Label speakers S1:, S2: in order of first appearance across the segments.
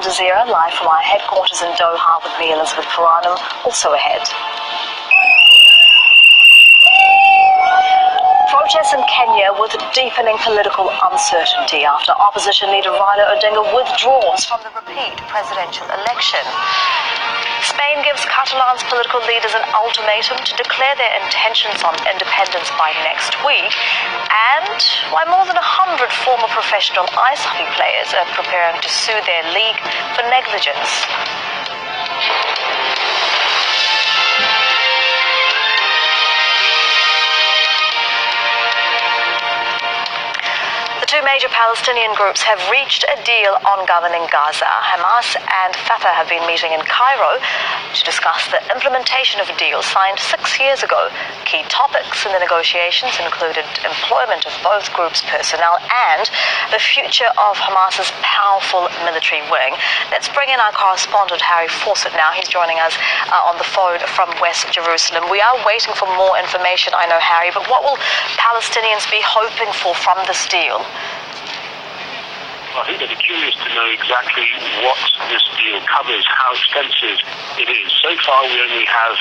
S1: Aljazeera, live from our headquarters in Doha with me, Elizabeth Carano, also ahead. Protests in Kenya with deepening political uncertainty after opposition leader Raila Odinga withdraws from the repeat presidential election. Spain gives Catalan's political leaders an ultimatum to declare their intentions on independence by next week, and why more than 100 former professional ice hockey players are preparing to sue their league for negligence. The two major Palestinian groups have reached a deal on governing Gaza. Hamas and Fatah have been meeting in Cairo to discuss the implementation of a deal signed 6 years ago. Key topics in the negotiations included employment of both groups' personnel and the future of Hamas's powerful military wing. Let's bring in our correspondent, Harry Fawcett, now. He's joining us on the phone from West Jerusalem. We are waiting for more information, I know, Harry, but what will Palestinians be hoping for from this deal?
S2: I think they'd be curious to know exactly what this deal covers, how extensive it is. So far, we only have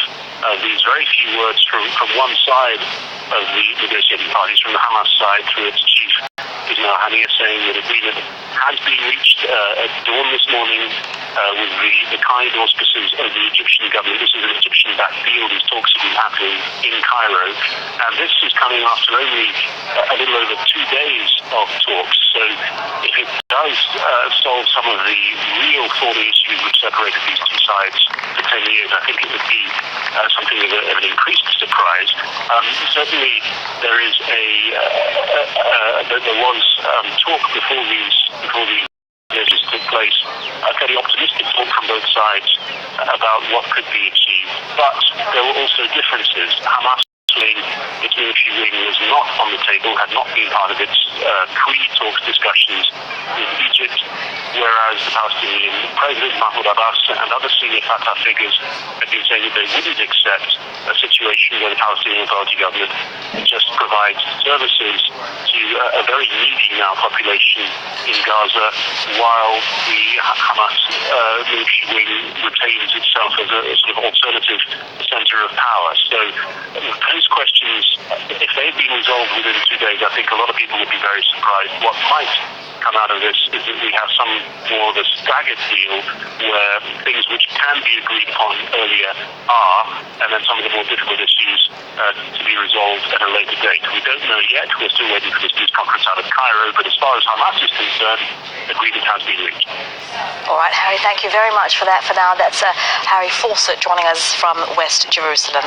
S2: these very few words from one side of the negotiating parties, from the Hamas side through its chief, Ismail Haniyeh, saying that agreement has been reached at dawn this morning with the kind auspices of the Egyptian government. This is an Egyptian-backed deal. These talks have been happening in Cairo, and this is coming after only a little over 2 days of talks. So if it does solve some of the real thorny issues which separated these two sides for 10 years, I think it would be something of an increased surprise. Certainly, there is there was talk before these measures took place, a very optimistic talk from both sides about what could be achieved. But there were also differences. Hamas its military wing was not on the table, had not been part of its pre-talks discussions with Egypt, whereas the Palestinian President Mahmoud Abbas and other senior Fatah figures had been saying that they wouldn't accept a situation where the Palestinian Authority government just provides services to a very needy now population in Gaza, while the Hamas military wing retains itself as a sort of alternative center of power. So those questions, if they've been resolved within 2 days, I think a lot of people would be very surprised. What might come out of this is that we have some more of a staggered deal where things which can be agreed upon earlier are, and then some of the more difficult issues to be resolved at a later date. We don't know yet. We're still waiting for this news conference out of Cairo, but as far as Hamas is concerned, agreement has been reached.
S1: All right, Harry, thank you very much for that. For now, that's Harry Fawcett joining us from West Jerusalem.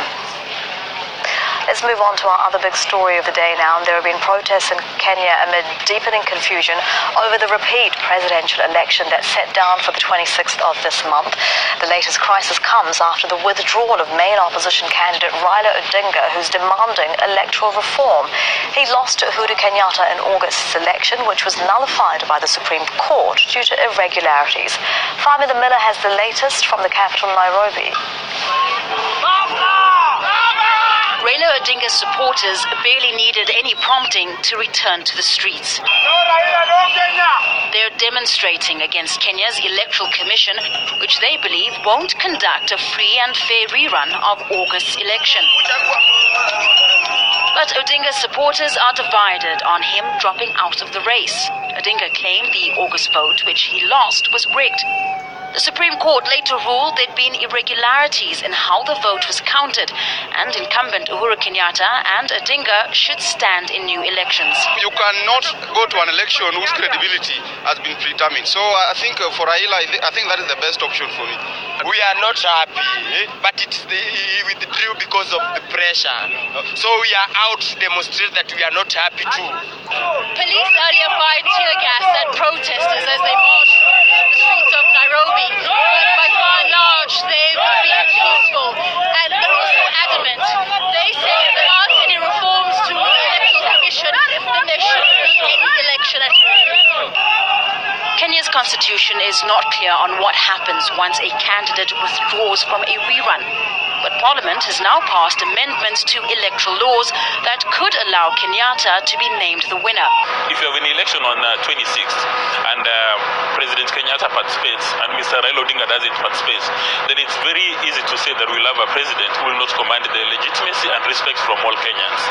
S1: Let's move on to our other big story of the day now. There have been protests in Kenya amid deepening confusion over the repeat presidential election that's set down for the 26th of this month. The latest crisis comes after the withdrawal of main opposition candidate Raila Odinga, who's demanding electoral reform. He lost to Uhuru Kenyatta in August's election, which was nullified by the Supreme Court due to irregularities. Famila Miller has the latest from the capital, Nairobi.
S3: Raila Odinga's supporters barely needed any prompting to return to the streets. They're demonstrating against Kenya's Electoral Commission, which they believe won't conduct a free and fair rerun of August's election. But Odinga's supporters are divided on him dropping out of the race. Odinga claimed the August vote, which he lost, was rigged. The Supreme Court later ruled there'd been irregularities in how the vote was counted, and incumbent Uhuru Kenyatta and Odinga should stand in new elections.
S4: You cannot go to an election whose credibility has been predetermined. So I think for Raila, I think that is the best option for me.
S5: We are not happy, but he withdrew because of the pressure. So we are out to demonstrate that we are not happy too.
S3: Police earlier fired tear gas at protesters as they marched through the streets of Nairobi. But by far and large, they've been peaceful, and they're also adamant. They say if there aren't any reforms to the Electoral Commission, then there shouldn't be any election at all. Kenya's constitution is not clear on what happens once a candidate withdraws from a rerun.
S1: but Parliament has now passed amendments to electoral laws that could allow Kenyatta to be named the winner.
S6: If you have an election on 26th and President Kenyatta participates and Mr. Raila Odinga doesn't participate, then it's very easy to say that we'll have a president who will not command the legitimacy and respect from all Kenyans.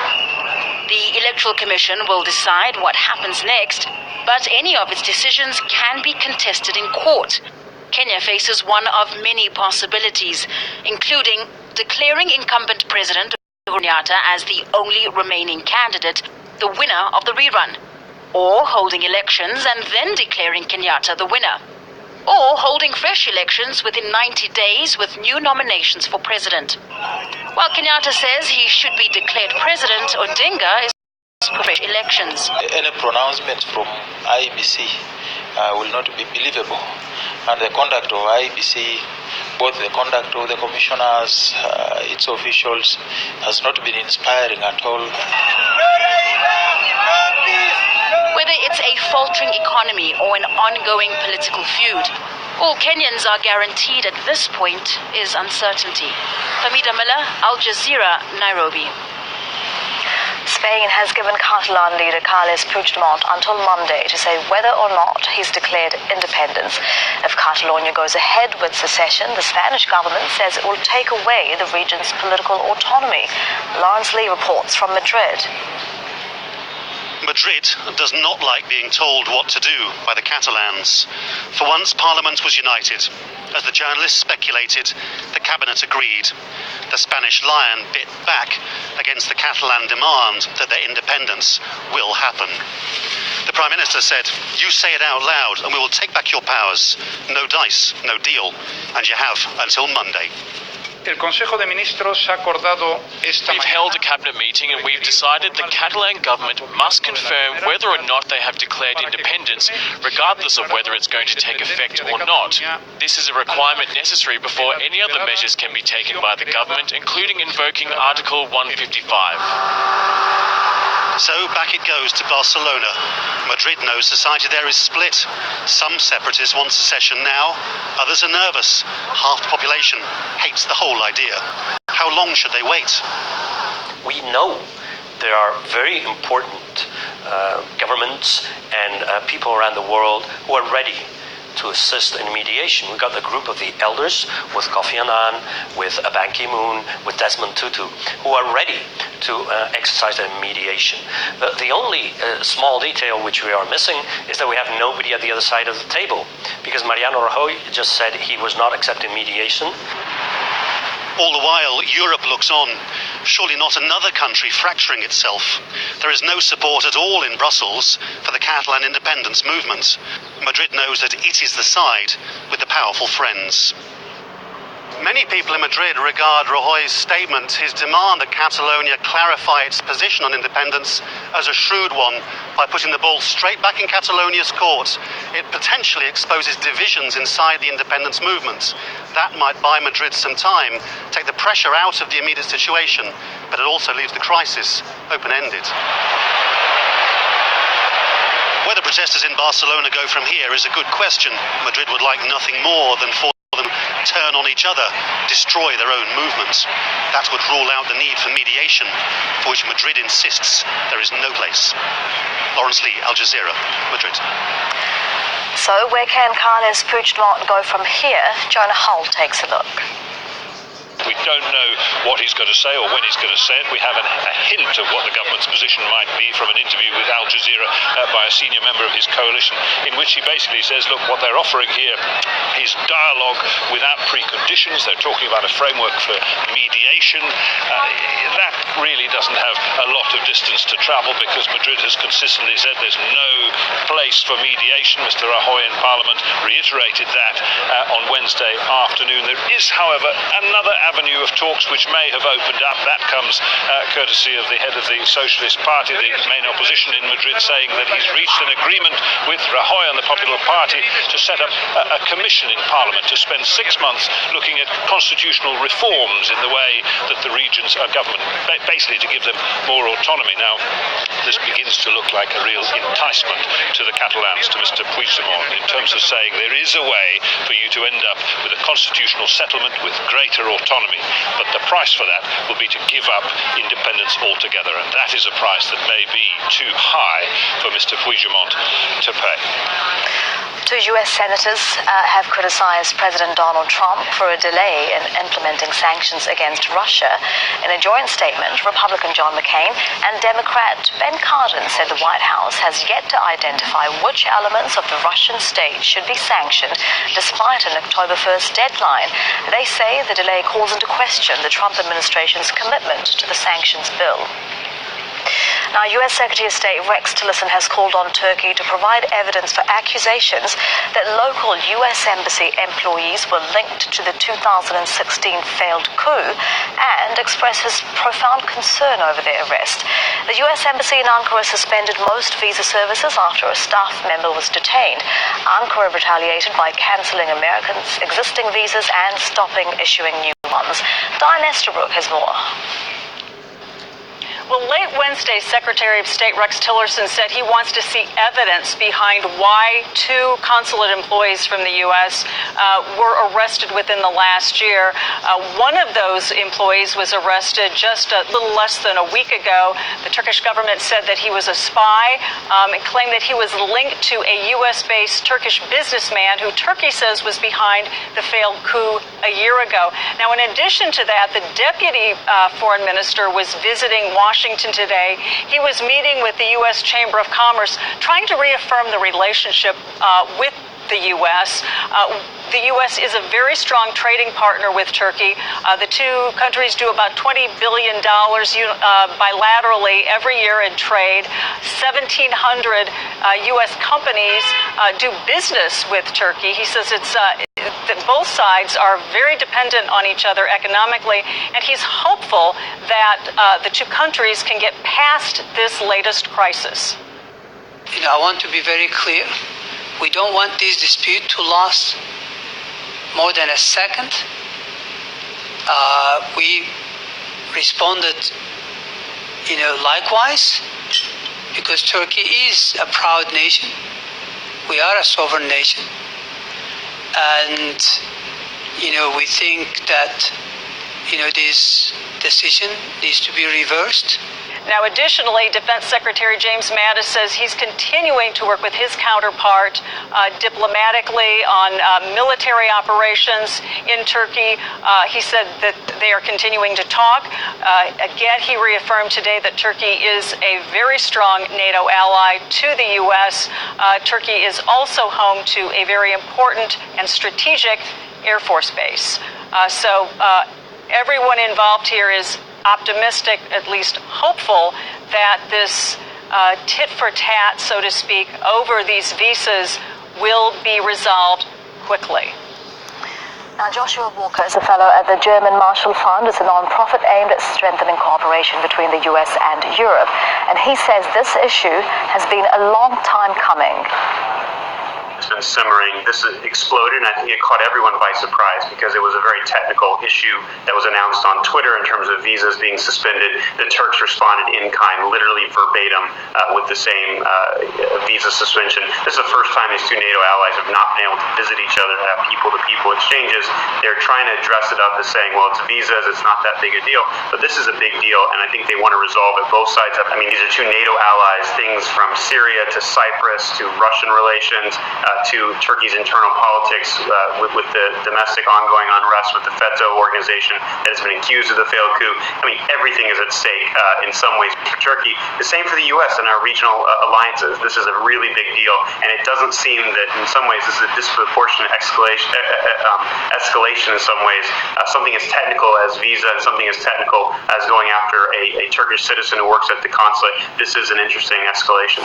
S1: The Electoral Commission will decide what happens next, but any of its decisions can be contested in court. Kenya faces one of many possibilities, including declaring incumbent President Kenyatta as the only remaining candidate, the winner of the rerun, or holding elections and then declaring Kenyatta the winner, or holding fresh elections within 90 days with new nominations for president. While Kenyatta says he should be declared president, Odinga is for fresh elections.
S7: Any pronouncement from IEBC will not be believable, and the conduct of IEBC, both the conduct of the commissioners, its officials, has not been inspiring at all.
S1: Whether it's a faltering economy or an ongoing political feud, all Kenyans are guaranteed at this point is uncertainty. Famida Miller, Aljazeera, Nairobi. Spain has given Catalan leader Carles Puigdemont until Monday to say whether or not he's declared independence. If Catalonia goes ahead with secession, the Spanish government says it will take away the region's political autonomy. Lawrence Lee reports from Madrid.
S8: Madrid does not like being told what to do by the Catalans. For once, Parliament was united. As the journalists speculated, the cabinet agreed. The Spanish lion bit back against the Catalan demand that their independence will happen. The Prime Minister said, "You say it out loud and we will take back your powers. No dice, no deal. And you have until Monday."
S9: El Consejo de Ministros ha acordado esta
S10: We've held a cabinet meeting and we've decided the Catalan government must confirm whether or not they have declared independence, regardless of whether it's going to take effect or not. This is a requirement necessary before any other measures can be taken by the government, including invoking Article 155.
S8: So back it goes to Barcelona. Madrid knows society there is split. Some separatists want secession now, others are nervous. Half the population hates the whole idea. How long should they wait?
S11: We know there are very important governments and people around the world who are ready to assist in mediation. We've got the group of the elders with Kofi Annan, with Ban Ki-moon, with Desmond Tutu, who are ready to exercise their mediation. The only small detail which we are missing is that we have nobody at the other side of the table, because Mariano Rajoy just said he was not accepting mediation.
S8: All the while, Europe looks on. Surely not another country fracturing itself. There is no support at all in Brussels for the Catalan independence movement. Madrid knows that it is the side with the powerful friends. Many people in Madrid regard Rajoy's statement, his demand that Catalonia clarify its position on independence, as a shrewd one by putting the ball straight back in Catalonia's court. It potentially exposes divisions inside the independence movement. That might buy Madrid some time, take the pressure out of the immediate situation, but it also leaves the crisis open-ended. Whether protesters in Barcelona go from here is a good question. Madrid would like nothing more than for them turn on each other, destroy their own movement. That would rule out the need for mediation, for which Madrid insists there is no place. Lawrence Lee, Aljazeera, Madrid.
S1: So where can Carles Puigdemont go from here? Jonah Hull takes a look.
S12: We don't know what he's going to say or when he's going to say it. We have a hint of what the government's position might be from an interview with Al Jazeera by a senior member of his coalition, in which he basically says, look, what they're offering here is dialogue without preconditions. They're talking about a framework for mediation. That really doesn't have a lot of distance to travel, because Madrid has consistently said there's no place for mediation. Mr. Rajoy in Parliament reiterated that on Wednesday afternoon. There is, however, another avenue of talks which may have opened up. That comes courtesy of the head of the Socialist Party, the main opposition in Madrid, saying that he's reached an agreement with Rajoy and the Popular Party to set up a commission in Parliament to spend 6 months looking at constitutional reforms in the way that the regions are governed, basically to give them more autonomy. Now, this begins to look like a real enticement to the Catalans, to Mr. Puigdemont, in terms of saying there is a way for you to end up with a constitutional settlement with greater autonomy, but the price for that will be to give up independence altogether, and that is a price that may be too high for Mr. Puigdemont to pay.
S1: Two U.S. senators have criticized President Donald Trump for a delay in implementing sanctions against Russia. In a joint statement, Republican John McCain and Democrat Ben Cardin said the White House has yet to identify which elements of the Russian state should be sanctioned despite an October 1st deadline. They say the delay calls into question the Trump administration's commitment to the sanctions bill. Now, U.S. Secretary of State Rex Tillerson has called on Turkey to provide evidence for accusations that local U.S. Embassy employees were linked to the 2016 failed coup and expressed his profound concern over their arrest. The U.S. Embassy in Ankara suspended most visa services after a staff member was detained. Ankara retaliated by cancelling Americans' existing visas and stopping issuing new ones. Diane Estabrook has more.
S13: Well, late Wednesday, Secretary of State Rex Tillerson said he wants to see evidence behind why two consulate employees from the U.S. Were arrested within the last year. One of those employees was arrested just a little less than a week ago. The Turkish government said that he was a spy and claimed that he was linked to a U.S.-based Turkish businessman who Turkey says was behind the failed coup a year ago. Now, in addition to that, the deputy foreign minister was visiting Washington today. He was meeting with the U.S. Chamber of Commerce, trying to reaffirm the relationship with the U.S. The U.S. is a very strong trading partner with Turkey. The two countries do about $20 billion bilaterally every year in trade. 1,700 U.S. companies do business with Turkey. He says it's that both sides are very dependent on each other economically, and he's hopeful that the two countries can get past this latest crisis.
S14: I want to be very clear. We don't want this dispute to last more than a second. We responded, likewise, because Turkey is a proud nation. We are a sovereign nation. And, we think that, this decision needs to be reversed.
S13: Now, additionally, Defense Secretary James Mattis says he's continuing to work with his counterpart diplomatically on military operations in Turkey. He said that they are continuing to talk. Again, he reaffirmed today that Turkey is a very strong NATO ally to the U.S. Turkey is also home to a very important and strategic Air Force base. So everyone involved here is optimistic, at least hopeful, that this tit-for-tat, so to speak, over these visas will be resolved quickly.
S1: Now, Joshua Walker is a fellow at the German Marshall Fund. It's a non-profit aimed at strengthening cooperation between the US and Europe. And he says this issue has been a long time coming.
S15: It's been simmering. This exploded, and I think it caught everyone by surprise because it was a very technical issue that was announced on Twitter in terms of visas being suspended. The Turks responded in kind, literally verbatim, with the same visa suspension. This is the first time these two NATO allies have not been able to visit each other, have people-to-people exchanges. They're trying to dress it up as saying, well, it's visas, it's not that big a deal. But this is a big deal, and I think they want to resolve it. Both sides have, these are two NATO allies, things from Syria to Cyprus to Russian relations, to Turkey's internal politics with the domestic ongoing unrest with the FETÖ organization that has been accused of the failed coup. Everything is at stake in some ways for Turkey. The same for the U.S. and our regional alliances. This is a really big deal, and it doesn't seem that in some ways this is a disproportionate escalation in some ways. Something as technical as visa and something as technical as going after a Turkish citizen who works at the consulate. This is an interesting escalation.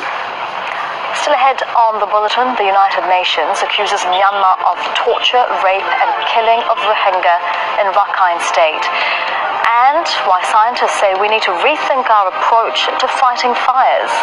S1: Still ahead on the bulletin, the United Nations accuses Myanmar of torture, rape and killing of Rohingya in Rakhine State. And why scientists say we need to rethink our approach to fighting fires.